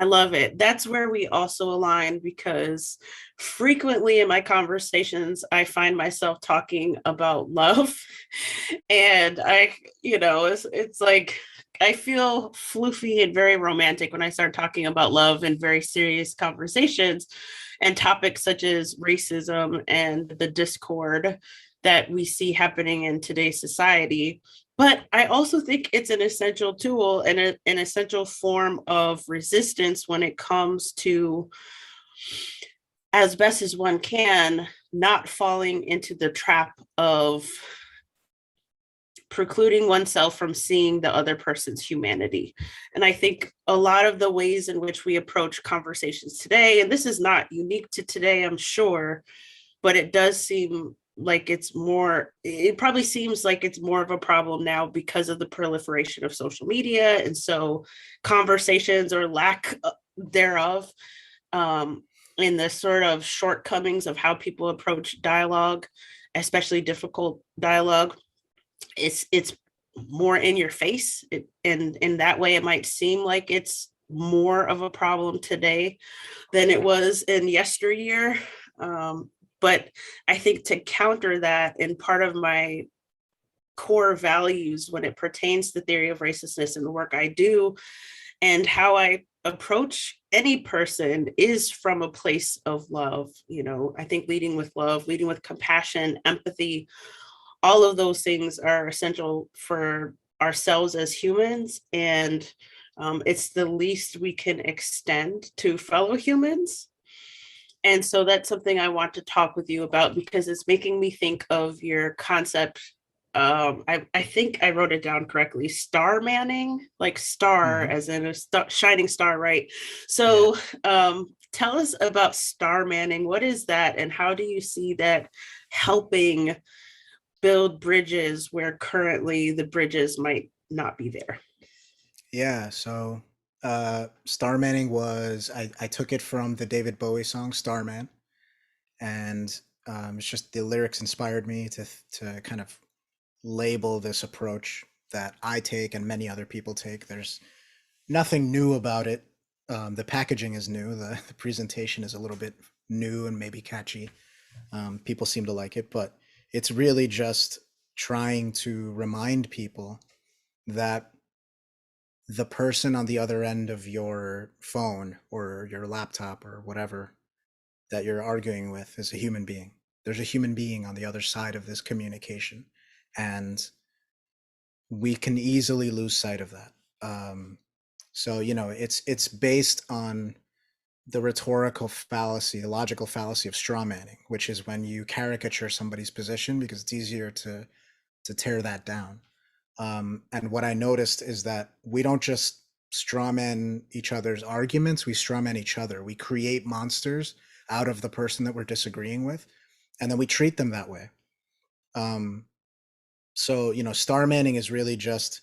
I love it. That's where we also align because frequently in my conversations, I find myself talking about love. And it's like I feel floofy and very romantic when I start talking about love in very serious conversations and topics such as racism and the discord that we see happening in today's society. But I also think it's an essential tool and an essential form of resistance when it comes to, as best as one can, not falling into the trap of precluding oneself from seeing the other person's humanity. And I think a lot of the ways in which we approach conversations today, and this is not unique to today, I'm sure, but it does seem like it probably seems like it's more of a problem now because of the proliferation of social media. And so conversations or lack thereof, in the sort of shortcomings of how people approach dialogue, especially difficult dialogue, it's more in your face. And in that way, it might seem like it's more of a problem today than it was in yesteryear. But I think to counter that, and part of my core values when it pertains to the theory of racelessness and the work I do and how I approach any person is from a place of love. I think leading with love, leading with compassion, empathy, all of those things are essential for ourselves as humans. And it's the least we can extend to fellow humans. And so that's something I want to talk with you about because it's making me think of your concept. I think I wrote it down correctly. Starmanning, like star Hmm. as in a shining star, right? Yeah. So tell us about Starmanning. What is that, and how do you see that helping build bridges where currently the bridges might not be there? Yeah. So, Starmanning was I took it from the David Bowie song Starman, and it's just the lyrics inspired me to kind of label this approach that I take and many other people take. There's nothing new about it. The packaging is new. The presentation is a little bit new and maybe catchy. People seem to like it, but it's really just trying to remind people that the person on the other end of your phone or your laptop or whatever that you're arguing with is a human being. There's a human being on the other side of this communication. And we can easily lose sight of that. So, it's based on the rhetorical fallacy, the logical fallacy of straw manning, which is when you caricature somebody's position because it's easier to tear that down. And what I noticed is that we don't just strawman each other's arguments, we strawman each other. We create monsters out of the person that we're disagreeing with, and then we treat them that way. Um, so, star manning is really just,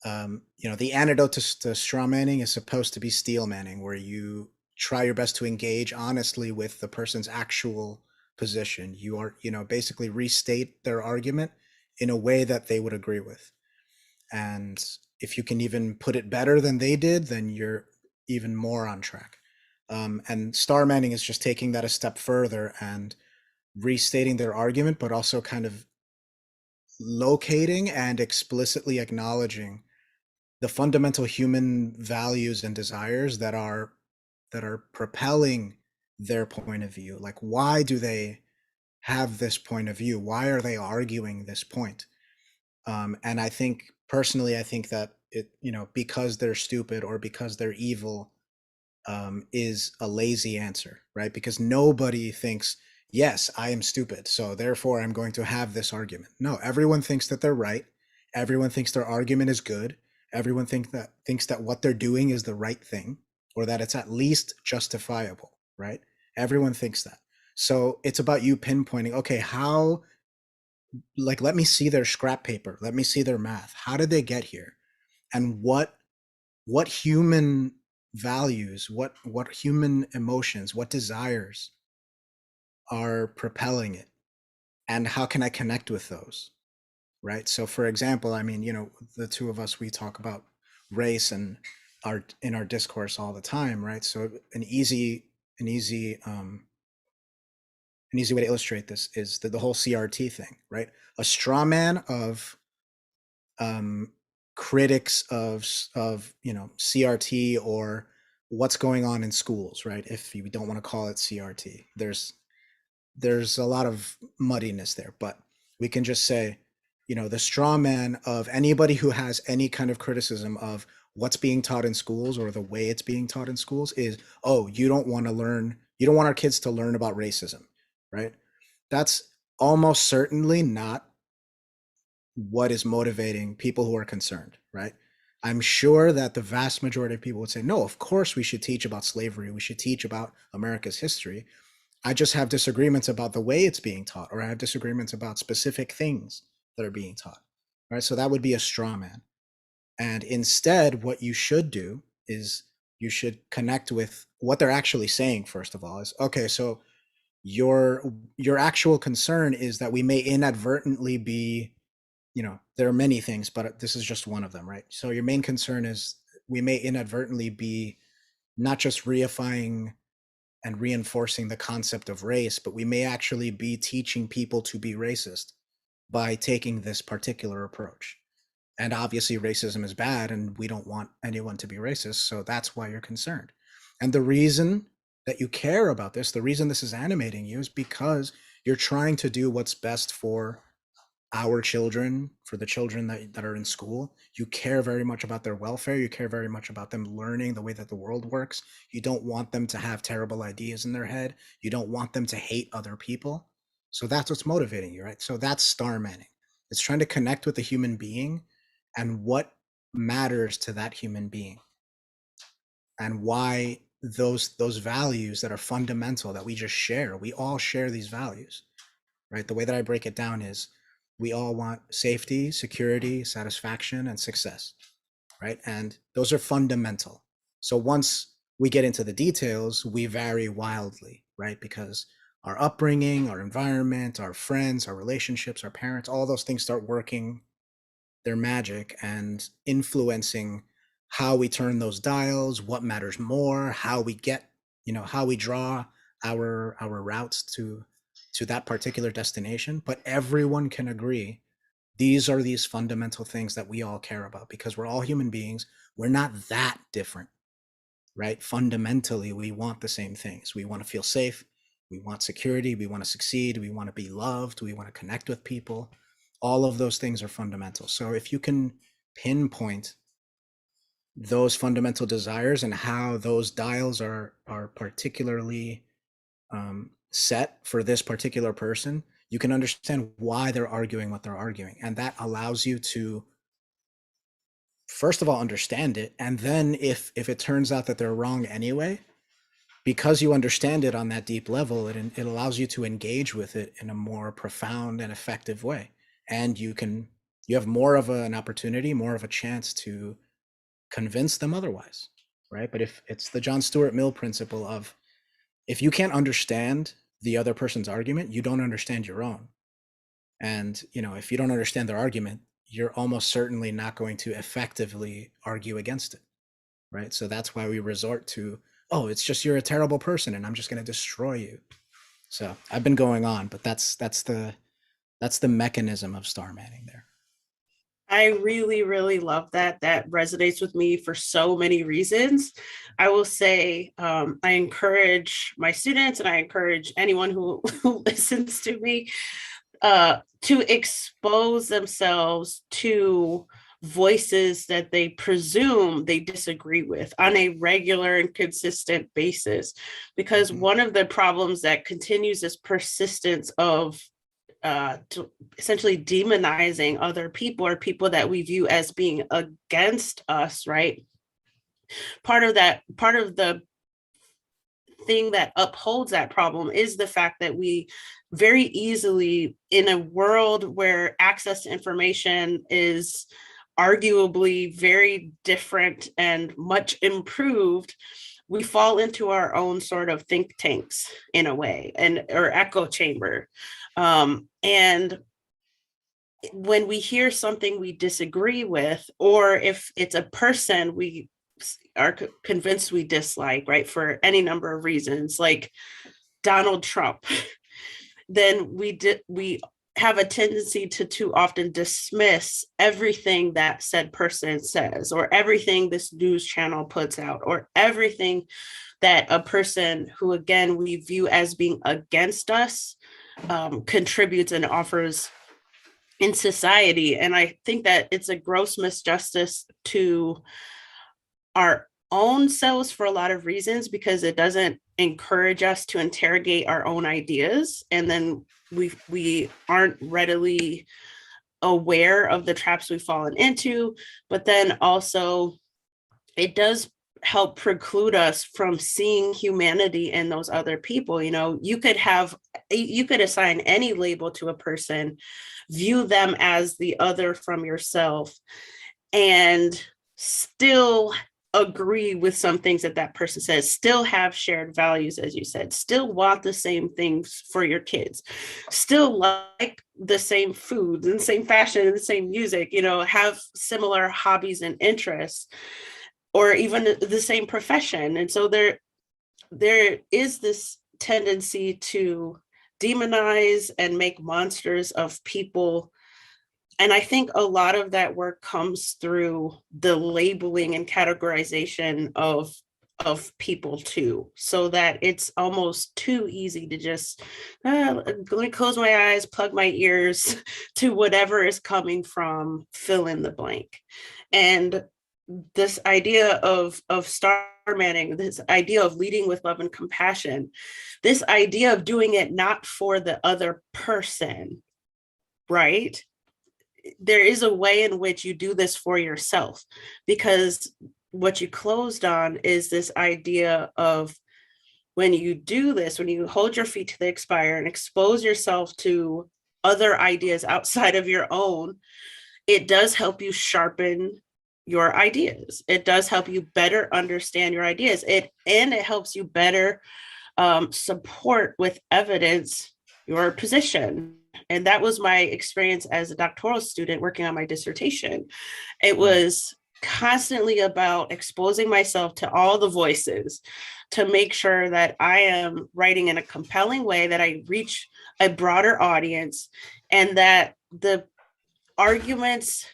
the antidote to straw manning is supposed to be steel manning, where you try your best to engage honestly with the person's actual position. You are, basically restate their argument in a way that they would agree with. And if you can even put it better than they did, then you're even more on track. And star manning is just taking that a step further and restating their argument, but also kind of locating and explicitly acknowledging the fundamental human values and desires that are propelling their point of view. Like, why do they have this point of view? Why are they arguing this point? And I think personally, I think that because they're stupid or because they're evil, is a lazy answer, right? Because nobody thinks, yes, I am stupid, so therefore I'm going to have this argument. No, everyone thinks that they're right. Everyone thinks their argument is good. Everyone thinks that what they're doing is the right thing, or that it's at least justifiable, right? Everyone thinks that. So it's about you pinpointing, okay, how, like, let me see their scrap paper, let me see their math. How did they get here? And what human values, what human emotions, what desires are propelling it, and how can I connect with those? Right. So, for example, I mean, the two of us, we talk about race, and our in our discourse all the time, right? So an easy an easy way to illustrate this is the whole CRT thing, right? A straw man of um, critics of CRT or what's going on in schools, right? If you don't want to call it CRT, there's a lot of muddiness there, but we can just say, the straw man of anybody who has any kind of criticism of what's being taught in schools or the way it's being taught in schools is, oh, you don't want our kids to learn about racism, right? That's almost certainly not what is motivating people who are concerned, right? I'm sure that the vast majority of people would say, no, of course we should teach about slavery. We should teach about America's history. I just have disagreements about the way it's being taught, or I have disagreements about specific things that are being taught, right? So that would be a straw man. And instead, what you should do is you should connect with what they're actually saying, first of all, is okay, so your actual concern is that we may inadvertently be, there are many things, but this is just one of them, right? So your main concern is we may inadvertently be not just reifying and reinforcing the concept of race, but we may actually be teaching people to be racist by taking this particular approach. And obviously, racism is bad, and we don't want anyone to be racist. So that's why you're concerned. And the reason that you care about this, the reason this is animating you, is because you're trying to do what's best for our children, for the children that are in school. You care very much about their welfare. You care very much about them learning the way that the world works. You don't want them to have terrible ideas in their head. You don't want them to hate other people. So that's what's motivating you, right? So that's star manning. It's trying to connect with the human being and what matters to that human being and why those values that are fundamental that we just share. We all share these values, right? The way that I break it down is we all want safety, security, satisfaction, and success, right? And those are fundamental. So once we get into the details, we vary wildly, right? Because our upbringing, our environment, our friends, our relationships, our parents, all those things start working their magic and influencing how we turn those dials, what matters more, how we get, how we draw our routes to that particular destination. But everyone can agree these fundamental things that we all care about because we're all human beings. We're not that different, right? Fundamentally, we want the same things. We want to feel safe. We want security. We want to succeed. We want to be loved. We want to connect with people. All of those things are fundamental. So if you can pinpoint those fundamental desires and how those dials are particularly set for this particular person, you can understand why they're arguing what they're arguing. And that allows you to, first of all, understand it. And then if it turns out that they're wrong anyway, because you understand it on that deep level, it allows you to engage with it in a more profound and effective way. And you have more of an opportunity, more of a chance to convince them otherwise, right? But if it's the John Stuart Mill principle of, if you can't understand the other person's argument, you don't understand your own. And, if you don't understand their argument, you're almost certainly not going to effectively argue against it, right? So that's why we resort to, oh, it's just you're a terrible person and I'm just going to destroy you. So I've been going on, but that's the mechanism of star manning there. I really, really love that. That resonates with me for so many reasons. I will say, I encourage my students and I encourage anyone who listens to me to expose themselves to voices that they presume they disagree with on a regular and consistent basis. Because one of the problems that continues this persistence of essentially demonizing other people or people that we view as being against us, right? Part of the thing that upholds that problem is the fact that we very easily, in a world where access to information is arguably very different and much improved, we fall into our own sort of think tanks in a way, and or echo chamber. And when we hear something we disagree with, or if it's a person we are convinced we dislike, right, for any number of reasons, like Donald Trump, then we have a tendency to too often dismiss everything that said person says, or everything this news channel puts out, or everything that a person who, again, we view as being against us, contributes and offers in society. And I think that it's a gross misjustice to our own selves for a lot of reasons, because it doesn't encourage us to interrogate our own ideas, and then we aren't readily aware of the traps we've fallen into. But then also, it does help preclude us from seeing humanity in those other people. You could assign any label to a person, view them as the other from yourself, and still agree with some things that that person says, still have shared values, as you said, still want the same things for your kids, still like the same foods and same fashion and the same music, have similar hobbies and interests, or even the same profession. And so there is this tendency to demonize and make monsters of people. And I think a lot of that work comes through the labeling and categorization of people too, so that it's almost too easy to just let me close my eyes, plug my ears to whatever is coming from fill in the blank. And this idea of star manning, this idea of leading with love and compassion, this idea of doing it not for the other person, right? There is a way in which you do this for yourself, because what you closed on is this idea of, when you do this, when you hold your feet to the expire and expose yourself to other ideas outside of your own, it does help you sharpen your ideas. It does help you better understand your ideas. It helps you better support with evidence your position. And that was my experience as a doctoral student working on my dissertation. It Right. was constantly about exposing myself to all the voices to make sure that I am writing in a compelling way, that I reach a broader audience, and that the arguments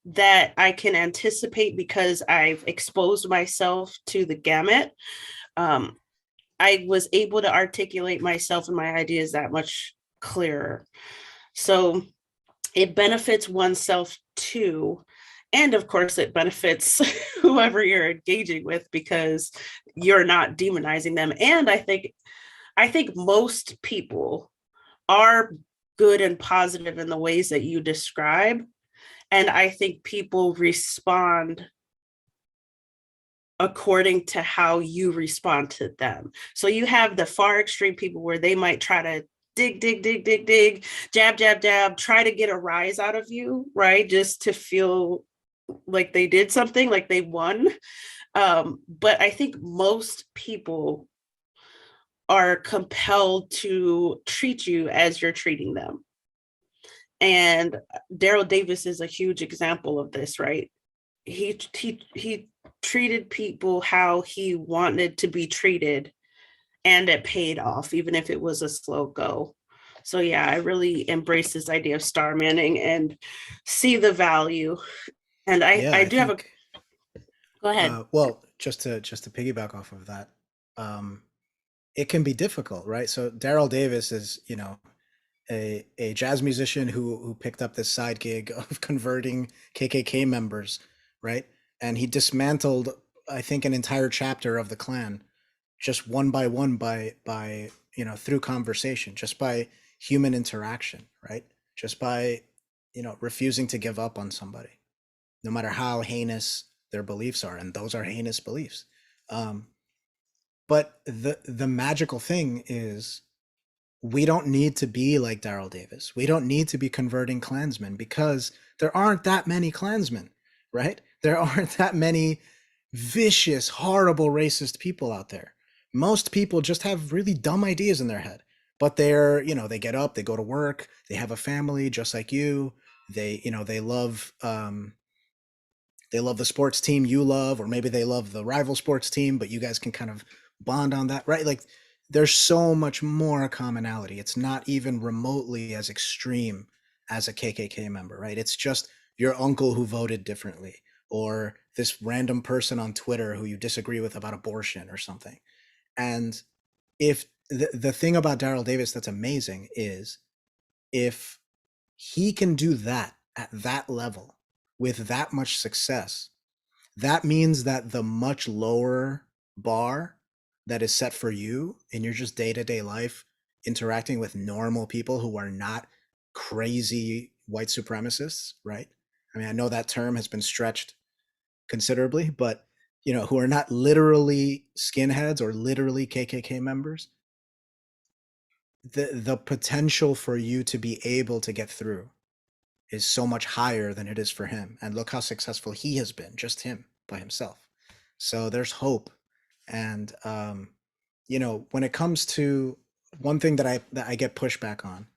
that I can anticipate because I've exposed myself to the gamut, um, I was able to articulate myself and my ideas that much clearer. So it benefits oneself too. And of course, it benefits whoever you're engaging with, because you're not demonizing them. And I think most people are good and positive in the ways that you describe. And I think people respond according to how you respond to them. So you have the far extreme people where they might try to dig, jab, jab, jab, try to get a rise out of you, right? Just to feel like they did something, like they won. But I think most people are compelled to treat you as you're treating them. And Daryl Davis is a huge example of this, right? He treated people how he wanted to be treated, and it paid off, even if it was a slow go. So yeah, I really embrace this idea of star manning and see the value. And I Yeah, I I do have a think go ahead. well, just to piggyback off of that, um, it can be difficult, right? So Daryl Davis is, a jazz musician who picked up this side gig of converting KKK members, right? And he dismantled, I think, an entire chapter of the Klan, just one by one, by through conversation, just by human interaction, right? Just by refusing to give up on somebody, no matter how heinous their beliefs are, and those are heinous beliefs. Um, but the magical thing is, we don't need to be like Daryl Davis. We don't need to be converting Klansmen, because there aren't that many Klansmen, right? There aren't that many vicious, horrible, racist people out there. Most people just have really dumb ideas in their head, but they get up, they go to work, they have a family just like you. They love they love the sports team you love, or maybe they love the rival sports team, but you guys can kind of bond on that, right? Like there's so much more commonality. It's not even remotely as extreme as a KKK member, right? It's just your uncle who voted differently, or this random person on Twitter who you disagree with about abortion or something. And if the thing about Daryl Davis that's amazing is if he can do that at that level with that much success, that means that the much lower bar that is set for you in your just day-to-day life interacting with normal people who are not crazy white supremacists, right? I mean, I know that term has been stretched considerably, but who are not literally skinheads or literally KKK members, the potential for you to be able to get through is so much higher than it is for him. And look how successful he has been, just him by himself. So there's hope. And when it comes to one thing that I get pushback on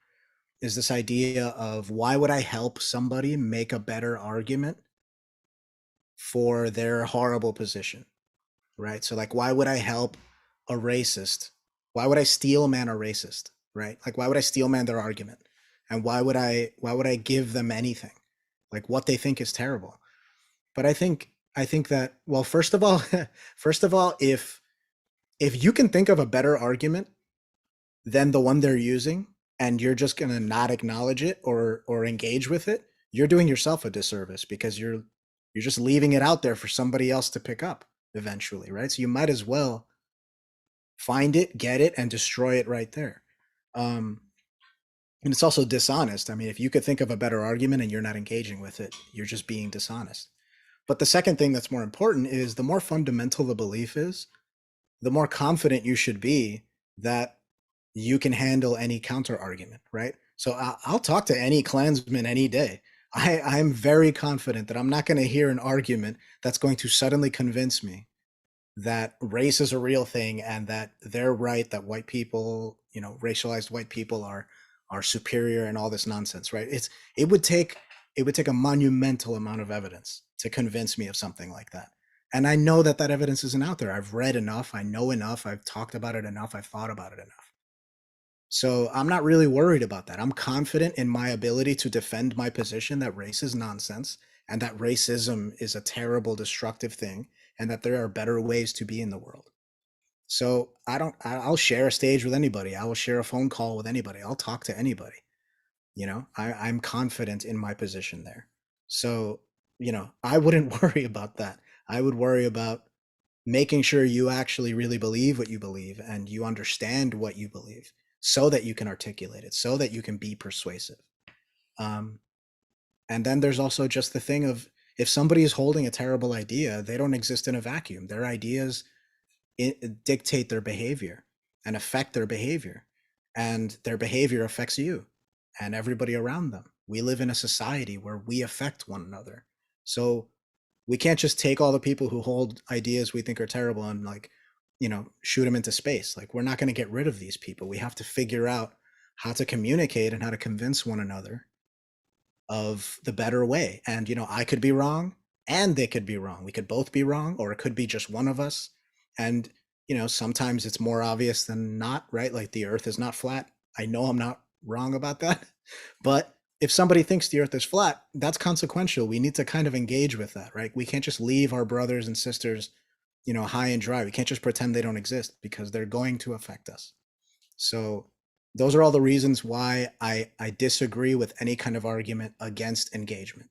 is this idea of why would I help somebody make a better argument for their horrible position, right? So like, why would I help a racist? Why would I steel man a racist, right? Like, why would I steel man their argument? And why would I give them anything? Like what they think is terrible. But I think that, well, first of all, first of all, if you can think of a better argument than the one they're using and you're just going to not acknowledge it or engage with it, you're doing yourself a disservice because you're just leaving it out there for somebody else to pick up eventually, right? So you might as well find it, get it, and destroy it right there. Um, and it's also dishonest. I mean, if you could think of a better argument and you're not engaging with it, you're just being dishonest. But the second thing that's more important is the more fundamental the belief is, the more confident you should be that you can handle any counter argument, right? So I'll talk to any Klansman any day. I'm very confident that I'm not going to hear an argument that's going to suddenly convince me that race is a real thing and that they're right, that white people, racialized white people are superior and all this nonsense, right? It would take a monumental amount of evidence to convince me of something like that. And I know that that evidence isn't out there. I've read enough, I know enough, I've talked about it enough, I've thought about it enough. So I'm not really worried about that. I'm confident in my ability to defend my position that race is nonsense and that racism is a terrible, destructive thing, and that there are better ways to be in the world. So I'll share a stage with anybody. I will share a phone call with anybody. I'll talk to anybody. I'm confident in my position there. So, I wouldn't worry about that. I would worry about making sure you actually really believe what you believe and you understand what you believe so that you can articulate it, so that you can be persuasive. Um, and then there's also just the thing of, if somebody is holding a terrible idea, they don't exist in a vacuum. Their ideas dictate their behavior and affect their behavior, and their behavior affects you and everybody around them. We live in a society where we affect one another. So we can't just take all the people who hold ideas we think are terrible and shoot them into space. Like, we're not going to get rid of these people. We have to figure out how to communicate and how to convince one another of the better way. And I could be wrong and they could be wrong. We could both be wrong, or it could be just one of us. And sometimes it's more obvious than not, right? Like, the earth is not flat. I know I'm not wrong about that. But if somebody thinks the earth is flat, that's consequential. We need to kind of engage with that, right? We can't just leave our brothers and sisters, high and dry. We can't just pretend they don't exist, because they're going to affect us. So those are all the reasons why I disagree with any kind of argument against engagement.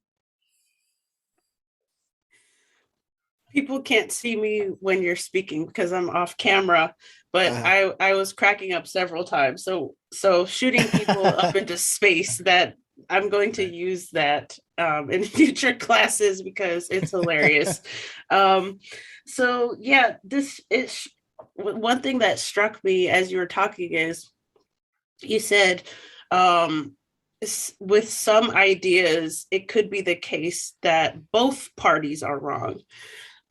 People can't see me when you're speaking because I'm off camera, but Uh, I was cracking up several times. So shooting people up into space, that I'm going to right. use that in future classes because it's hilarious. Um, so yeah, this is one thing that struck me as you were talking is you said um, with some ideas, it could be the case that both parties are wrong.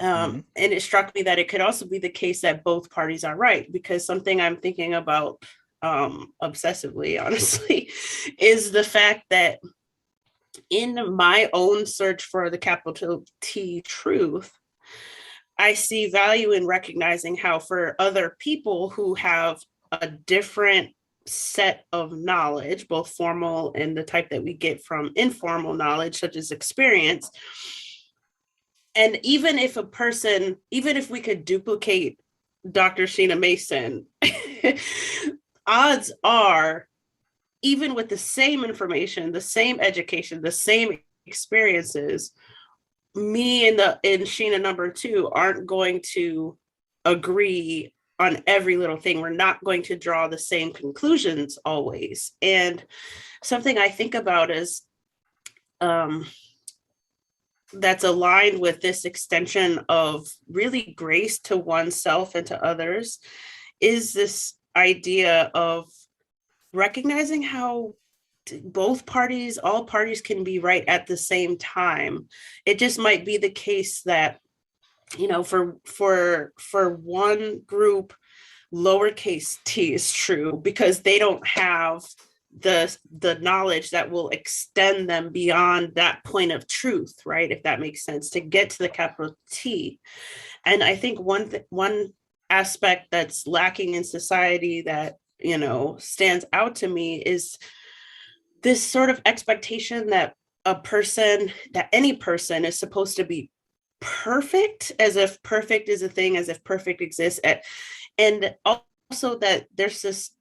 Mhm. And it struck me that it could also be the case that both parties are right, because something I'm thinking about obsessively, honestly, is the fact that in my own search for the capital T truth, I see value in recognizing how for other people who have a different set of knowledge, both formal and the type that we get from informal knowledge, such as experience. And even if a person, even if we could duplicate Dr. Sheena Mason, odds are, even with the same information, the same education, the same experiences, me and the in Sheena number two aren't going to agree on every little thing. We're not going to draw the same conclusions always. And something I think about is um, that's aligned with this extension of really grace to oneself and to others is this idea of recognizing how both parties, all parties can be right at the same time. It just might be the case that, you know, for one group, lowercase t is true because they don't have the knowledge that will extend them beyond that point of truth, right? If that makes sense, to get to the capital T. And I think one aspect that's lacking in society that, you know, stands out to me is this sort of expectation that a person, that any person is supposed to be perfect, as if perfect is a thing, as if perfect exists. And also that there's this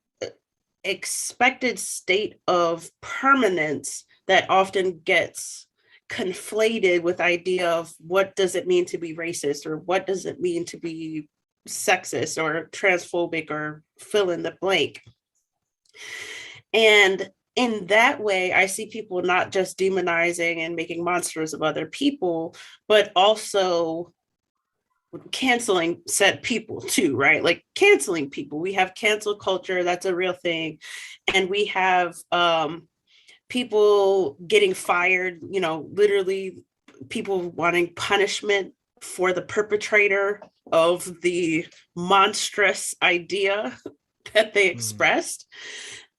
expected state of permanence that often gets conflated with idea of what does it mean to be racist, or what does it mean to be sexist or transphobic, or fill in the blank. And in that way, I see people not just demonizing and making monsters of other people, but also canceling said people too, right? Like canceling people. We have cancel culture, that's a real thing. And we have people getting fired, you know, literally people wanting punishment for the perpetrator of the monstrous idea that they expressed.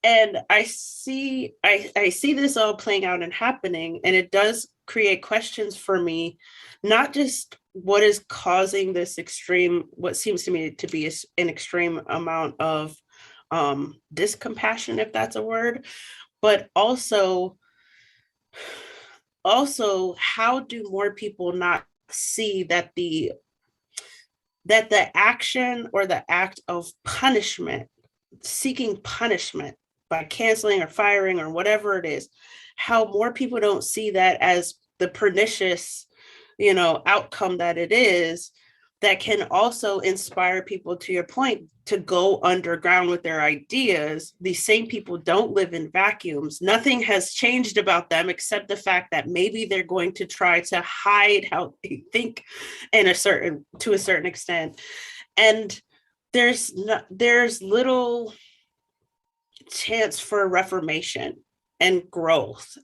And I see this all playing out and happening, and it does create questions for me, not just what is causing this extreme, what seems to me to be an extreme amount of discompassion, if that's a word, but also how do more people not see that the action or the act of punishment, seeking punishment by canceling or firing or whatever it is, how more people don't see that as the pernicious, you know, outcome that it is, that can also inspire people, to your point, to go underground with their ideas. These same people don't live in vacuums. Nothing has changed about them except the fact that maybe they're going to try to hide how they think to a certain extent. And there's little chance for reformation and growth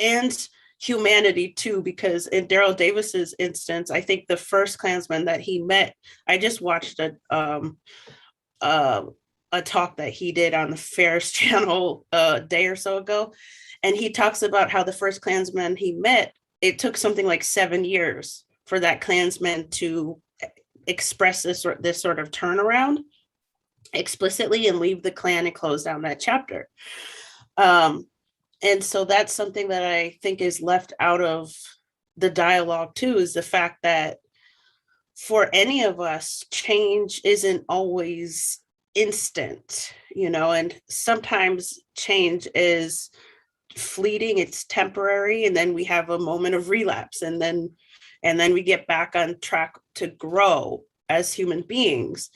and humanity too, because in Daryl Davis's instance, I think the first Klansman that he met, I just watched a talk that he did on the Ferris channel a day or so ago, and he talks about how the first Klansman he met, it took something like 7 years for that Klansman to express this sort of turnaround explicitly and leave the Klan and close down that chapter. And so that's something that I think is left out of the dialogue too, is the fact that for any of us, change isn't always instant, you know, and sometimes change is fleeting, it's temporary, and then we have a moment of relapse, and then we get back on track to grow as human beings.